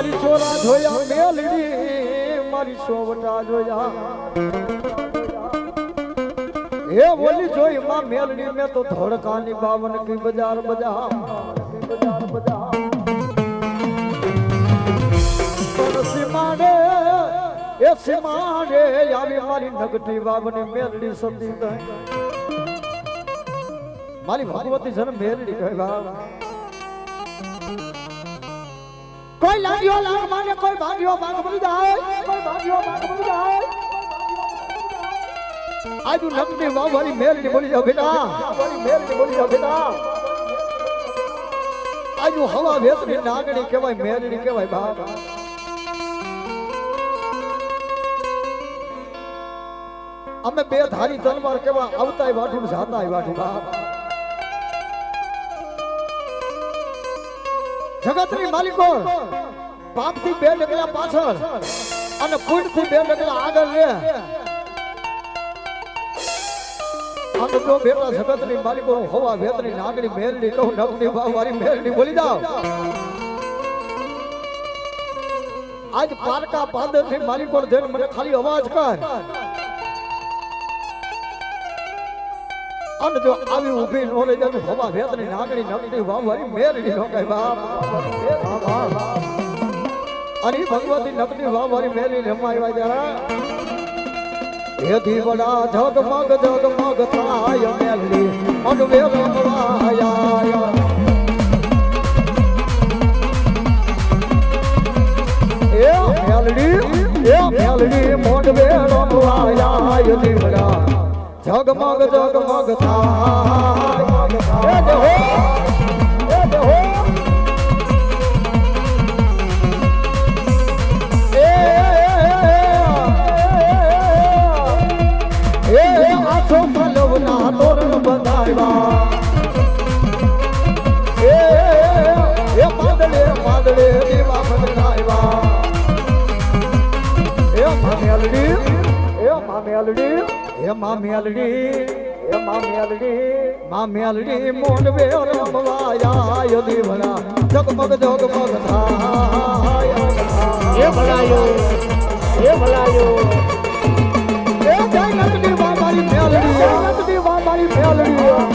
મારી છોરા જોયા મેલડી મારી સોવટા જોયા હે બોલી જોઈ માં મેલડી મેં તો ધડકાની બાવન કી બજાર બજા સીમાડે એ સીમાડે આવી મારી નગટી બાવની મેલડી સતી મારી ભગવતી જન મેલડી કહેવા કોઈ લાગ્યો લાગ માને કોઈ ભાગ્યો ભાગ બની જાય કોઈ ભાગ્યો ભાગ બની જાય આજુ નગટી વાળી મેલડી બોલી જાવ બેટા વાળી મેલડી બોલી જાવ બેટા આજુ હવા વેતરી નાગણી કહેવાય મેલડી કહેવાય બાપ અમે બે ધારી તલવાર કેવા આવતાય વાઠું જાતાય વાઠું બાપ જગતની માલિકો પાપથી બે ડગલા પાછળ અને પુણ્યથી બે ડગલા આગળ રે અને જો બેટા જગતની માલિકો હવા વેતની નાગણી મેલડી કહું નગની વાળી મેલડી બોલી જાવ આજ પારકા પાદરની માલિકો જેને મને ખાલી અવાજ કર અને જો આવી ઊભી નો રહી જાય હવા વેતની નાગણી નગની વાળી મેલડી નો કઈ બાપ અને ભગવતી નગની વાળી મેલડી રમાય જરા એથી વડા જગમગ જગમગ થાય મેલડી અનવે રમવાયા એ મેલડી મોડવે રમવાયા એથી વડા જગમગ જગમગ થાય એ દેહો આછો પલવના તોરણ બંધાવ્યા એ માદડે માદડે દીવા બંધાવ્યા એ મામેલડી એ મામેલડી એ મામેલડી એ મામેલડી મોંડવે રમવાયા દીવડા જગમગ જગમગ થાય એ ભલાયો એ જય નગની વાળી મેલડી નગની વાળી મેલડી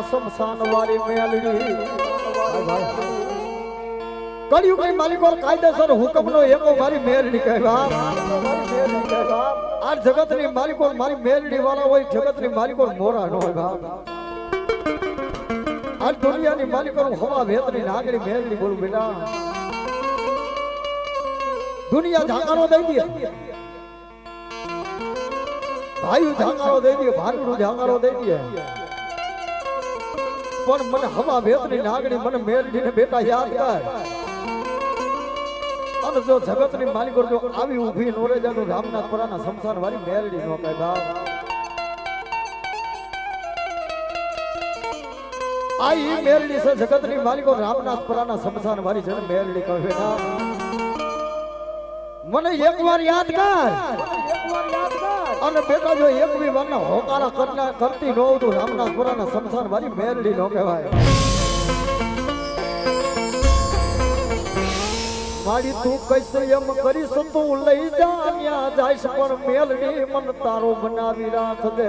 શમશાન વાળી મેલડી કળિયુગ ની માલિકો કાયદેસર હુકમ નો એકો મારી મેલડી કહેવા આ જગત ની માલિકો મારી મેલડી વાળા હોય જગત ની માલિકો મોરા નો હોય બાપ આ દુનિયા ની માલિકો હવા વેતની નાગણી મેલડી બોલું બેટા દુનિયા ઝાકારો દઈ દે ભાઈ ઝાકારો દઈ દે ભાનડું ઝાકારો દઈ દે પણ મને હવા વેતની નાગણી મને મેલડીને બેટા યાદ કર અને જો જગતની માલિકો જો આવી ઊભી નો રહે જાનું રામનાથપુરાના શમશાન વાળી મેલડી નો કહે બાપ આઈ મેલડી છે જગતની માલિકો રામનાથપુરાના શમશાન વાળી જન મેલડી કહે બેટા મને એકવાર યાદ કર અને બેટા જો એક બી વારના હોકારા કરતી નો તો રામનાથપુરાના શમશાન વાળી મેલડી નો કહેવાય મારી તું કઈસે એમ કરીશ તું લઈ જા ન્યા જાઈશ પણ મેલડી મન તારો બનાવી રાખ દે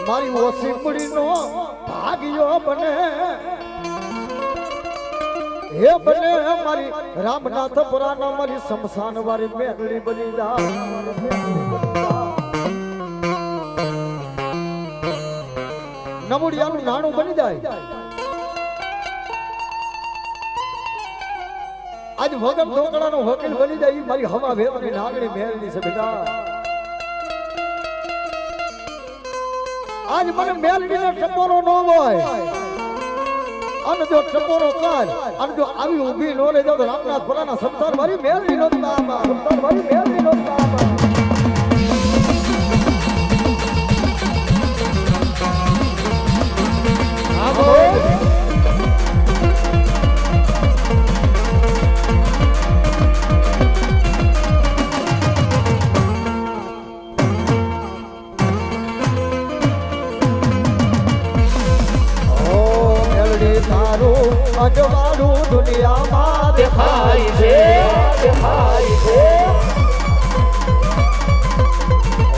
મારી ઓછી મૂડીનો ભાગ્યો બને હે બને મારી રામનાથપુરાના મારી શમશાન વાળી મેલડી બની જા નમુડિયાનું નાણું બની જાય આજ વગર ઢોકળાનો વકીલ બની જાય મારી હવા વેવાની નાગણી મેલડી છે બેટા આજ મને મેલડીનો ટપોરો ન હોય અને જો ટપોરો કર અને જો આવી ઊભી નો રહી જાવ તો રામનાથપુરાના સંસાર મારી મેલડી નો બાબા સંસાર મારી મેલડી નો બાબા અજવાળું દુનિયામાં દેખાય છે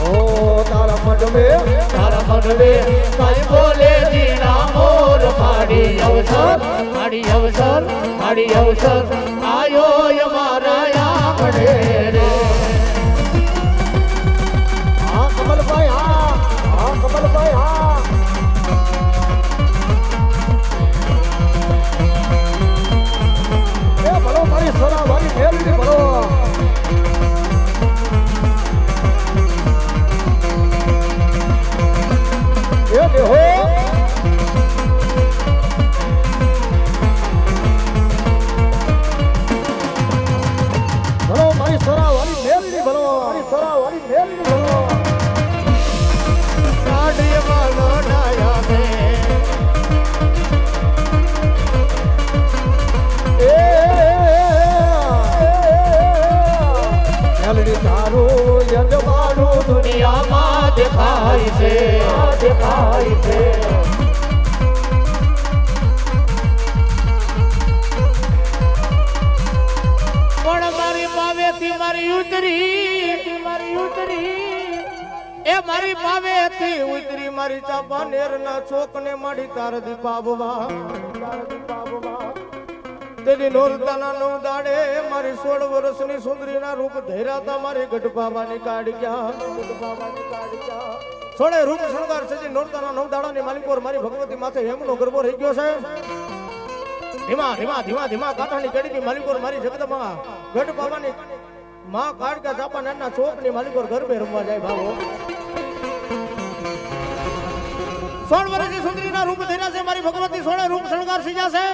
ઓ તારા મડવે કઈ બોલે દીના મોર માડી અવસર આયો અમારા આંગણે રે હા કમલભાઈ હા કમલભાઈ હા મારી સોના વાળી મેલડી ભરો એ દેહો ભરો મારી સોના વાળી મેલડી ભરો મારી સોના વાળી મેલડી ભરો કાઢીમાં લોડાયા મે તારું યજમાનું દુનિયામાં દેખાય છે પણ મારી પાવેથી મારી ઉતરી એ મારી પાવેથી ઉતરી મારી ચાંપાનેરના ચોકને માડી તારદી પાવવા તેની નોરતાના નવ દાડે મારી 16 વર્ષની સુંદરીના રૂપ ધૈરાતા મારી ગઢબાવાની કાઢ્યા સોળે રૂપ શણગાર સજી નોરતાના 9 દાડાની માલિકોર મારી ભગવતી માથે હેમનો ગરબો રહી ગયો છે ધીમા કાંઠાની કેડીની માલિકોર મારી જગદંબા ગઢબાવાની માં કાઢ્યા ચાંપાનેરના ચોકની માલિકોર ગરબે રમવા જાય ભાવો 16 વર્ષની સુંદરીના રૂપ ધૈરા છે મારી ભગવતી સોળે રૂપ શણગાર સજા છે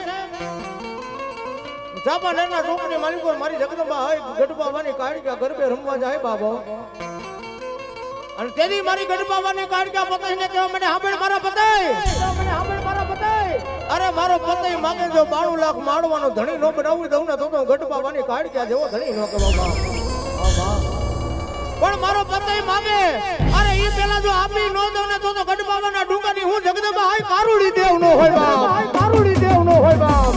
ચાંપાનેરના ચોકની માલિકો મારી જગદંબા હોય ગઢબાવાની કાઢ્યા ગરબે રમવા જાય બાબો અને તેની મારી ગઢબાવાની કાઢ્યા પતઈને કેવા મને હાંભળ મારા પતય અરે મારો પતય માંગે જો 92 લાખ માળવાનો ધણી નો બનાવી દઉં ને તો ગઢબાવાની કાઢ્યા જેવો ધણી નો કે બાબા પણ મારો પતય માંગે અરે ઈ પેલા જો આપી નો દઉં ને તો ગઢબાવાના ડુંગાની હું જગદંબા હાય કારુડી દેવ નો હોય બાપ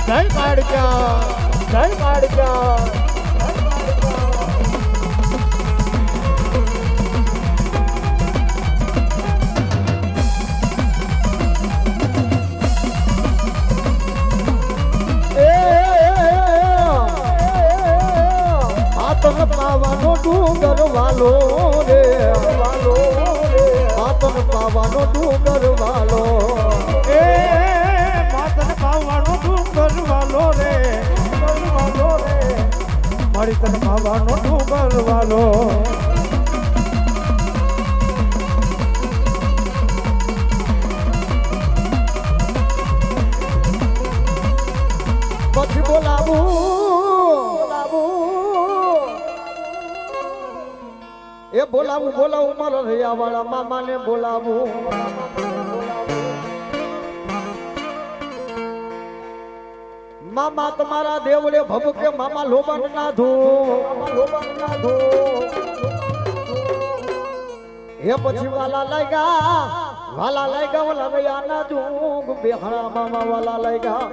જય કાઢ્યા આતન પાવાનો ડુંગર વાલો રે આતન પાવાનો ડુંગર વાલો મારી તન માવાનો ડુંગર વાલો પછી બોલાવું મારા રૈયા વાળા મામાને બોલાવું મામા તમારા દેવડે ભભકે મામા લોબન ના ધો હે પછી વાલા લાગ્યા વાલા રૈયા ના ધૂંગ બેહણા મામા વાલા લાગ્યા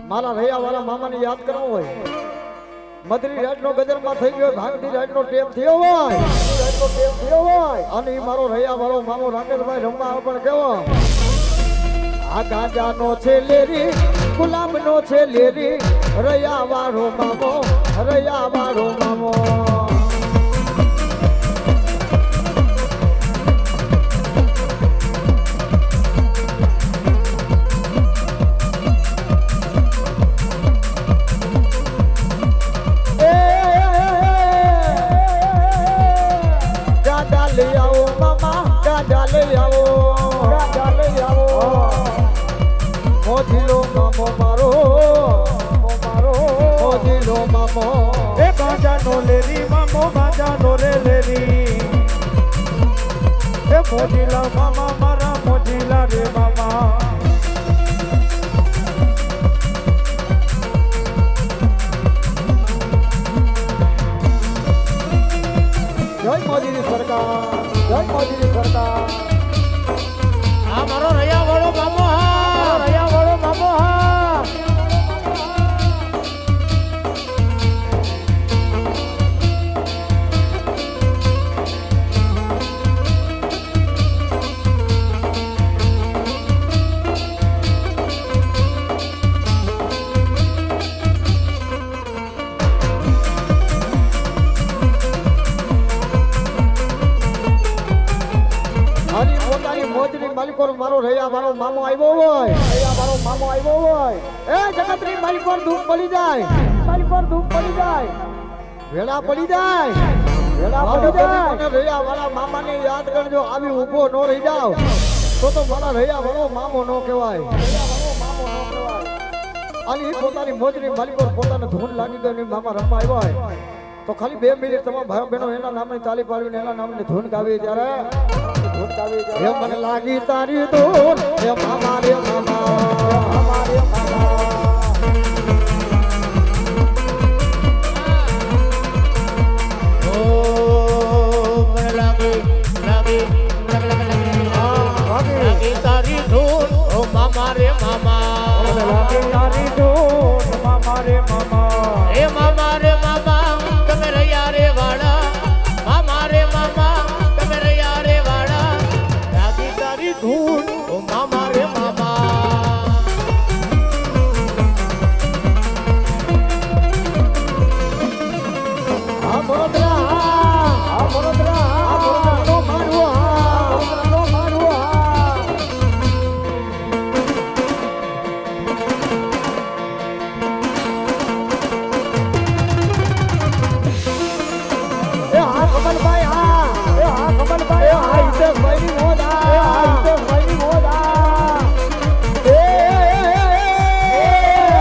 મારા રૈયા વાળા મામાને યાદ કરવો હોય મધરી રાતનો ગજરમાં થઈ ગયો ભાગતી રાતનો ટેપ થયો હોય અને ઈ મારો રૈયા વાળો મામો રાકેશભાઈ રમવા પણ કેવો આ ગાંજાનો છે લેરી ગુલાબનો છે લેરી રૈયા વાળો મામો લઈ આવો મામા ગાંજા લઈ આવો મોજીલો મામો મારો મોજીલો મામો એ ગાંજાનો લેરી મામો ગાંજાનો રે લેરી એ મોજીલા મામા મારા મોજીલા રે મામા જય મોદીની સરકાર આ મારો રૈયા વાળો મામો હા રૈયા વાળો મામો હા હરી પોતાની મોજની માલિકોર મારો રૈયા વાળો મામો આવ્યો હોય એ જગતની માલિકોર ધૂપ પડી જાય વેળા પડી જાય મને રૈયા વાળા મામાને યાદ કરજો આવી ઊભો ન રહી જાવ તો મારા રૈયા વાળો મામો ન કહેવાય અને એ પોતાની મોજની માલિકોર પોતાને ધૂન લાગી ગઈ મામા રમવા આવ્યો હોય તો ખાલી 2 મિનિટ તમારા ભાઈઓ બહેનો એના નામની તાલી પાડવીને એના નામની ધૂન ગાવી ત્યારે હે મને લાગી તારી ધૂન હે મામા રે મામા ઓ મને લાગી તારી ધૂન ઓ મામા રે મામા લાગે તારી ધૂન મામા રે મામા એ મામા રે